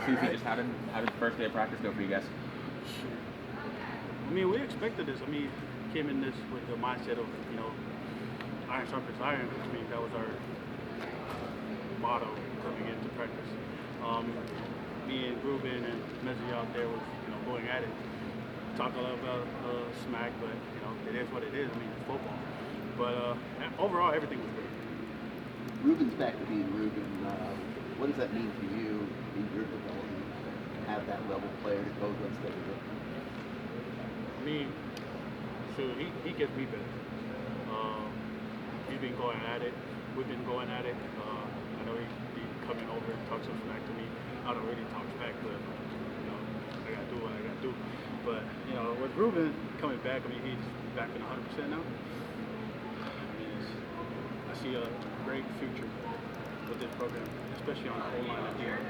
Susie, just how did the first day of practice go for you guys? I mean, we expected this. I mean, came in this with the mindset of, iron sharpens iron, which means that was our motto coming into practice. Me and Rueben and Mesidor out there was, going at it. Talk a lot about smack, but, it is what it is. I mean, it's football. But overall, everything was good. Ruben's back to being Rueben. What does that mean for you in your development to have that level player to go against every day? I mean, so he gets me better. He's been going at it. We've been going at it. I know he coming over and talks some smack to me. I don't really talk smack, but I gotta do what I gotta do. But with Rueben coming back, I mean he's back in 100% now. I mean, I see a great future with this program, especially on the O-line and D-line.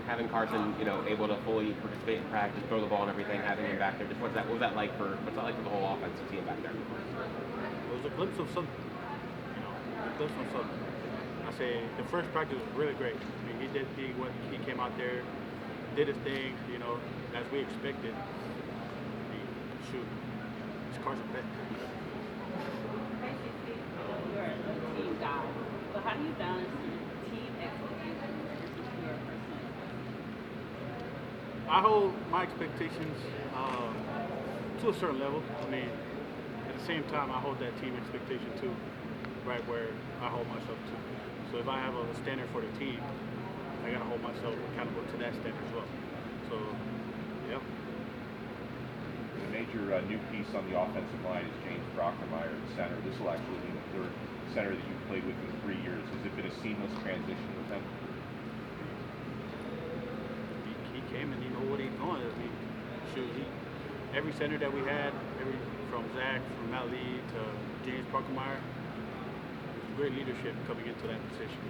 Having Carson, able to fully participate in practice, throw the ball and everything, having him back there, just what was that like for the whole offense to see him back there? It was a glimpse of something. A glimpse of something. I say the first practice was really great. I mean, he came out there, did his thing, as we expected. I mean, shoot, it's Carson Beck. Basically, you're a team guy, but how do you balance team expectations versus your personal? I hold my expectations to a certain level. I mean, at the same time, I hold that team expectation too, right where I hold myself to. So if I have a standard for the team, I gotta hold myself accountable to that standard as well. So, yeah. The major new piece on the offensive line is James Brockmeyer at center. This will actually be the third center that you've played with in 3 years. Has it been a seamless transition with him? He came and he know what he's doing. I mean, shoot, every center that we had, from Zach, from Ali to James Brockmeyer, great leadership coming into that position.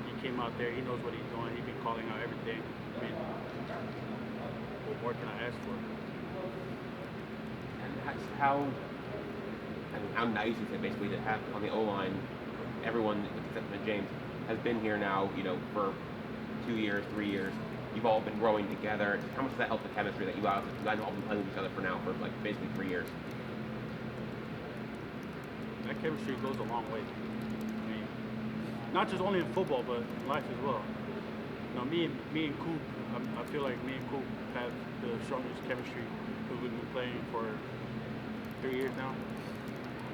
He came out there, he knows what he's doing, he's been calling out everything. I mean, what more can I ask for? And how nice is it basically to have on the O-line, everyone except for James has been here now, for 2 years, 3 years. You've all been growing together. How much does that help the chemistry that you guys have all been playing with each other for now for basically 3 years? That chemistry goes a long way. I mean, not just only in football, but in life as well. Me and Coop, I feel like me and Coop have the strongest chemistry because we've been playing for 3 years now.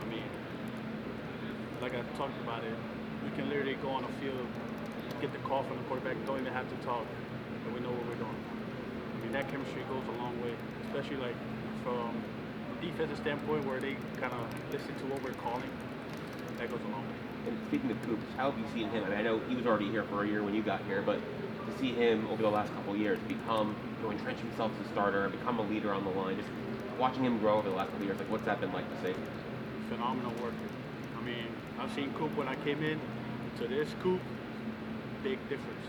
I mean, like I talked about it, we can literally go on the field, get the call from the quarterback, don't even have to talk, and we know what we're doing. I mean, that chemistry goes a long way, especially like from a defensive standpoint where they kind of listen to what we're calling. That goes a long way. And speaking of Coops, how have you seen him? I mean, I know he was already here for a year when you got here, but to see him over the last couple of years become, entrench himself as a starter, become a leader on the line, just watching him grow over the last couple of years, what's that been like to see? Phenomenal worker. I mean, I've seen Coop when I came in to this Coop, big difference.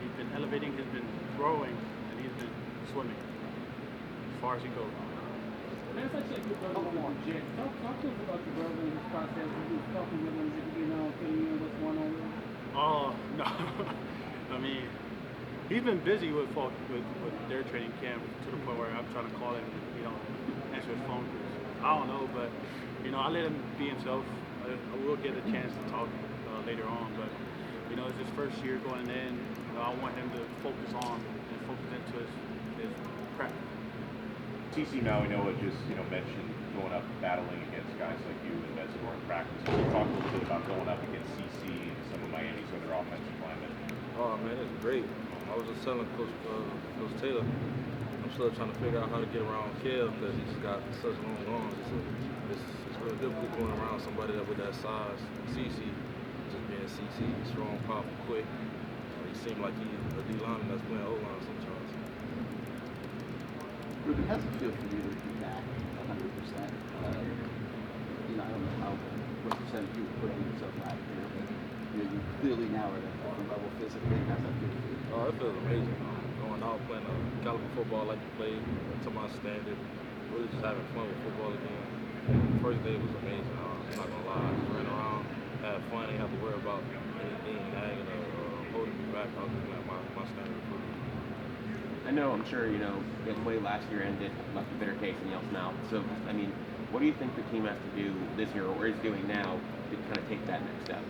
He's been elevating, he's been growing, and he's been swimming as far as he goes. That's actually a good brother on Jet. Talk to us about your brother and his process. You was talking with him, filling in what's going on with him. Oh, no. I mean, he's been busy with their training camp to the point where I'm trying to call him and he don't answer his phone. I don't know, but, I let him be himself. I will get a chance to talk later on, but, it's his first year going in. I want him to focus into his prep. TC Mauigoa just, mentioned going up battling against guys like you and Mesidor in practice. Can you talk a little bit about going up against CC and some of Miami's other offensive linemen? Oh man, it's great. I was just telling Coach Taylor, I'm still trying to figure out how to get around Kev because he just got such long arms. It's real difficult going around somebody that with that size. CC, just being CC, strong, powerful, quick. He seemed like he's a D-lineman that's playing O-line sometimes. Ruben, how's it feel for you to be back 100%? I don't know what percentage you were putting yourself last year, but you clearly now are at a different level physically. How's that feel for you? Oh, it feels amazing. Going out playing a caliber football like you played to my standard. Really just having fun with football again. The first day was amazing. I'm not gonna lie. I just ran around, had fun, didn't have to worry about anything nagging or holding me back. back, I was looking at my standard of football. I know, I'm sure, the way last year ended left a bitter taste in y'all's mouth. So, I mean, what do you think the team has to do this year, or is doing now, to kind of take that next step?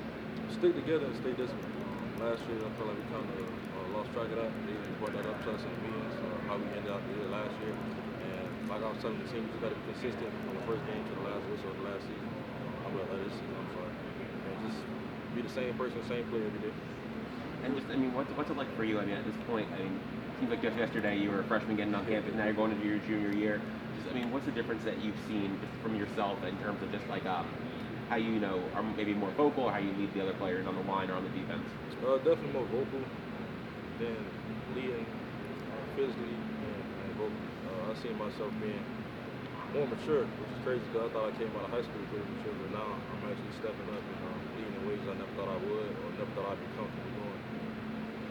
Stick together and stay disciplined. Last year, I felt like we kind of lost track of that. They brought that up to us in the meetings, how we ended out the year last year. And like I was telling the team, we just got to be consistent from the first game to the last whistle of the last season. This season, I'm sorry. And just be the same person, same player every day. And just, I mean, what's it like for you? I mean, at this point, I mean, it seems like just yesterday you were a freshman getting on campus, now you're going into your junior year. Just, I mean, what's the difference that you've seen just from yourself in terms of just like how you are maybe more vocal, or how you lead the other players on the line or on the defense? Definitely more vocal than leading physically and vocal. I see myself being more mature, which is crazy because I thought I came out of high school pretty mature, but now I'm actually stepping up and leading in ways I never thought I would or never thought I'd be comfortable doing.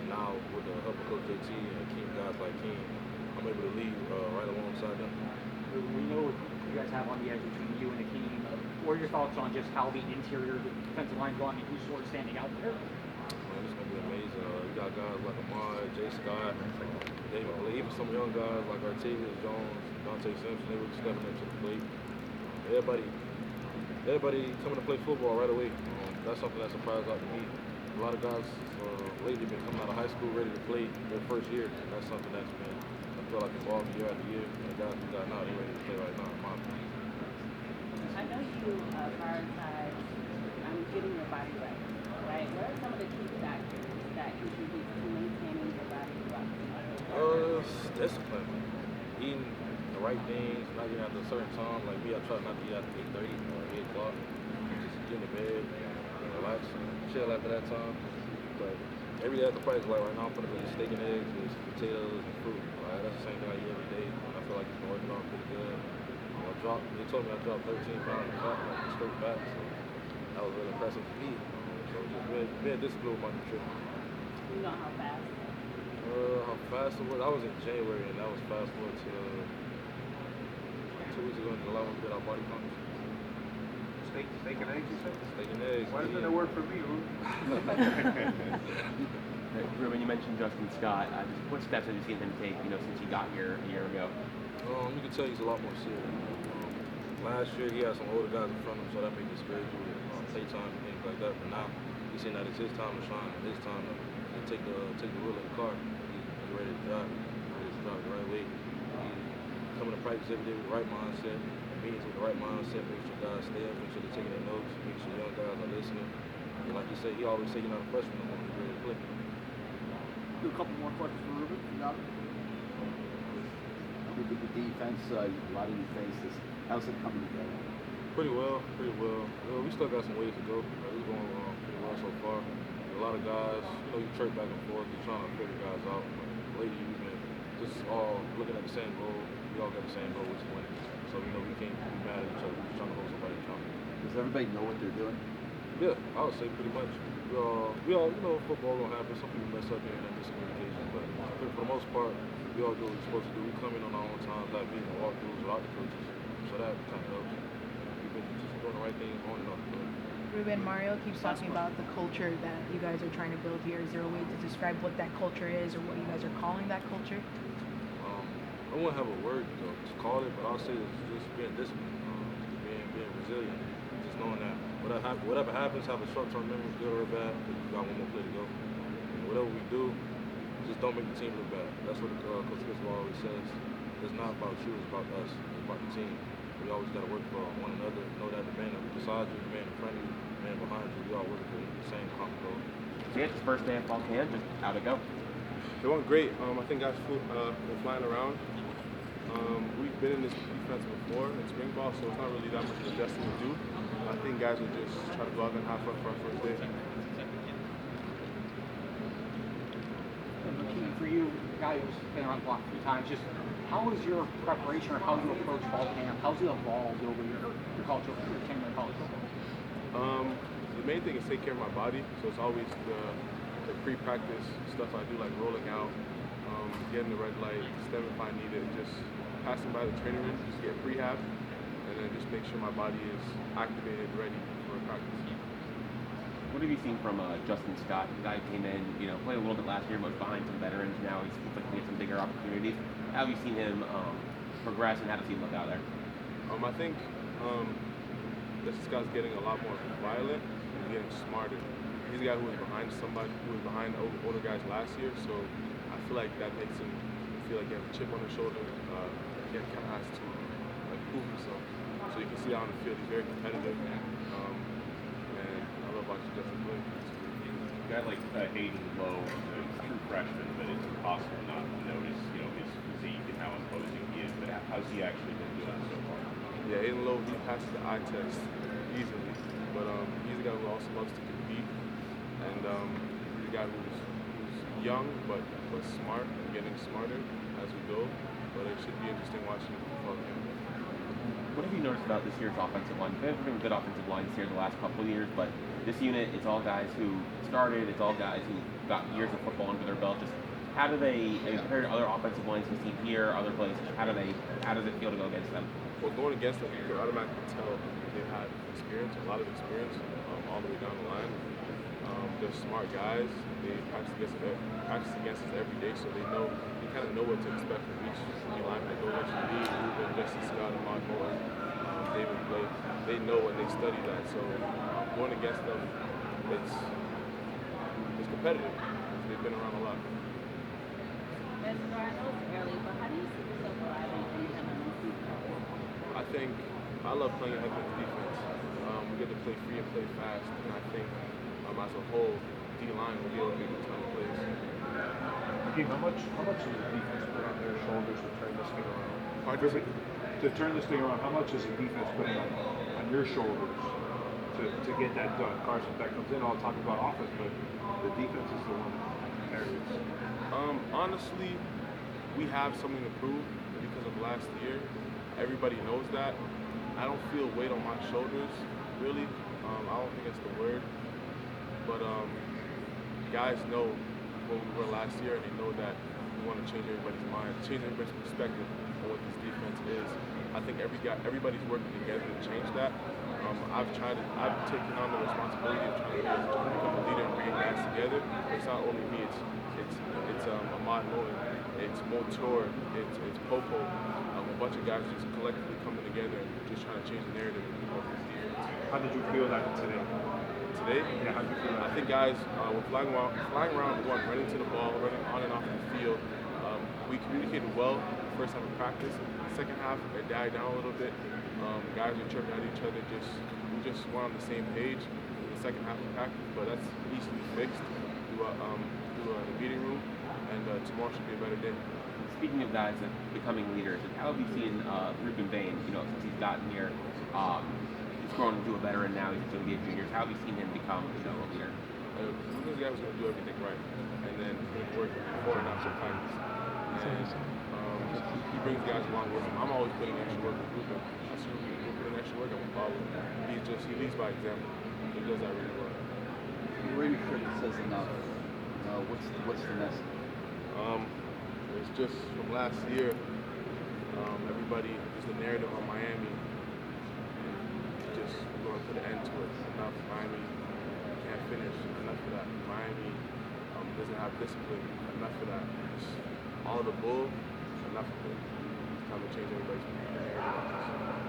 And now with the help of Coach JT and guys like Akheem, I'm able to lead right alongside them. We know you guys have on the edge between you and Akheem. What are your thoughts on just how the interior defensive line is going and who's sort of standing out there? Man, it's going to be amazing. You got guys like Ahmad, Jay Scott, David Blake, even some young guys like Artavius Jones, Dante Simpson, they were stepping up to the plate. Everybody coming to play football right away. That's something that surprised out to me. A lot of guys lately been coming out of high school ready to play their first year. That's something that's been, I feel like, evolving year after year. And the guys we got now, they're ready to play right now, in my opinion. I know you prioritize getting your body right? What are some of the key factors that contribute to maintaining your body right? Discipline. Eating the right things, not getting after a certain time. Like me, I try not to eat after 8:30 or 8 o'clock. Just get in the bed and relax and chill after that time. But every day after practice, like right now, I'm putting steak and eggs with potatoes and fruit. Like, that's the same thing I eat every day. I feel like it's been working out pretty good. They told me I dropped 13 pounds of fat, like straight fat, so that was really impressive to me. So just being disciplined with my nutrition. You know how fast? How fast it was? I was in January, and that was fast forward to 2 weeks ago in July when we did our body pumps. Steak and eggs, you said? Steak and eggs. Why doesn't it work for me, Ruben? Ruben, you mentioned Justin Scott. What steps have you seen him take, since he got here a year ago? You can tell he's a lot more serious. Last year he had some older guys in front of him, so that made it discourage you with playtime and things like that. But now he's saying that it's his time to shine, his time to take the wheel of the car. He's ready to drive. He's ready to drive the right way. He's coming to practice every day with the right mindset, meetings with the right mindset, make sure guys stay up, make sure they're taking their notes, make sure young guys are listening. And like you said, he always taking out a freshman when he's ready to play. Do a couple more questions for Ruben. With the defense, a lot of new faces. How's it coming together? Pretty well. We still got some ways to go. It's going pretty well so far. A lot of guys, you trade back and forth, you're trying to figure guys out. But lately, we've been just all looking at the same goal. We all got the same goal, which is winning. So we can't be mad at each other. We're just trying to hold somebody accountable. Does everybody know what they're doing? Yeah, I would say pretty much. We all football gonna happen. Some people mess up here and there's miscommunication, but for the most part, we all do what we're supposed to do. We come in on our own time, like meeting and walkthroughs without the coaches. So that kind of helps. We've been just doing the right thing on and off the field. Ruben, Mario keeps talking about the culture that you guys are trying to build here. Is there a way to describe what that culture is or what you guys are calling that culture? I wouldn't have a word to call it, but I'll say it's just being disciplined, being resilient, just knowing that whatever happens, have a short-term memory, good or bad, because we got one more play to go. And whatever we do, just don't make the team look bad. That's what Coach Mauigoa always says. It's not about you, it's about us. It's about the team. We always got to work for one another. Know that the man beside you, the man in front of you, the man behind you, we all work for the same common goal. So yeah, it's first day of fall camp, just how'd it go? It went great. I think guys been flying around. We've been in this defense before in spring ball, so it's not really that much adjusting to do. I think guys will just try to go out and have fun for our first day. Akheem, for you, a guy who's been around the block a few times, just how is your preparation or how you approach fall camp? How's it evolved over your tenure in college football? The main thing is take care of my body, so it's always the pre-practice stuff I do, like rolling out, getting the red light, step if I need it, just passing by the training room, just get prehab, and then just make sure my body is activated, ready for practice. What What have you seen from Justin Scott? The guy came in, played a little bit last year, but was behind some veterans. Now he's looks like he gets some bigger opportunities. How have you seen him progress, and how does he look out there? I think Justin Scott's getting a lot more violent and getting smarter. He's a guy who was behind older guys last year, so I feel like that makes him feel like he has a chip on his shoulder. He kind of has to prove himself. So you can see that on the field. He's very competitive, and I love watching Justin play. A guy like Hayden Lowe, he's a true freshman, but it's impossible not to notice, his physique and how imposing he is. But how's he actually been doing so far? Yeah, Hayden Lowe, he passes the eye test easily, but he's a guy who also loves to compete, and he's a guy who's young but smart and getting smarter as we go. But it should be interesting watching him follow him. What have you noticed about this year's offensive line? There's been good offensive lines here the last couple of years, but this unit, it's all guys who started, it's all guys who got years of football under their belt. Just how do they, compared to other offensive lines we've seen here, other places, how does it feel to go against them? Well, going against them, you can automatically tell they've had experience, a lot of experience, all the way down the line. They're smart guys. They practice against us every day, so they kind of know what to expect from each lineman that goes against me, Rueben, Francis Mauigoa, David Blake. They know and they study that, so going against them, it's competitive. They've been around a lot. Mesidor, I know it's early, but how do you see yourself thriving in Headland's defense? I think I love playing Headland's defense. We get to play free and play fast, and I think as a whole, D-line will be able to make a ton of plays. Akheem, how much does the defense put on their shoulders to turn this thing around? Pardon? To turn this thing around, how much is the defense putting on your shoulders to get that done? Carson, that comes in, all talking about offense, but the defense is the one that carries. Honestly, we have something to prove because of last year. Everybody knows that. I don't feel weight on my shoulders, really. I don't think that's the word. But guys know what we were last year, and they know that we want to change everybody's mind, change everybody's perspective on what this defense is. I think everybody's working together to change that. I've taken on the responsibility of trying to become a leader and bring guys together. It's not only me, it's Ahmad Moen, it's Motor, it's Popo, a bunch of guys just collectively coming together and just trying to change the narrative of this defense. How did you feel that today? Today? Yeah, how did you feel that? I think guys were flying around, running to the ball, running on and off the field. We communicated well the first half of practice. The second half, it died down a little bit. Guys were chirping at each other. We just weren't on the same page in the second half of practice, but that's easily fixed through the meeting room, and tomorrow should be a better day. Speaking of guys that becoming leaders, how have you seen Rueben Bain, since he's gotten here? He's grown into a veteran now, he's going to be a junior. How have you seen him become a leader? Ruben's a guy who's going to do everything right, and then he's going to work before and after practice. And he brings guys along with him. I'm always putting extra work with Rueben. I see Rueben putting extra work, I'm going to follow him. He leads by example. He does that really well. When cricket says enough, what's the message? It's just from last year. Everybody, just the narrative on Miami. We're going to put an end to it. Enough. Miami can't finish. Enough of that. Miami doesn't have discipline. Enough of that. Just all the bull. Enough of it. It's time to change everybody's narrative.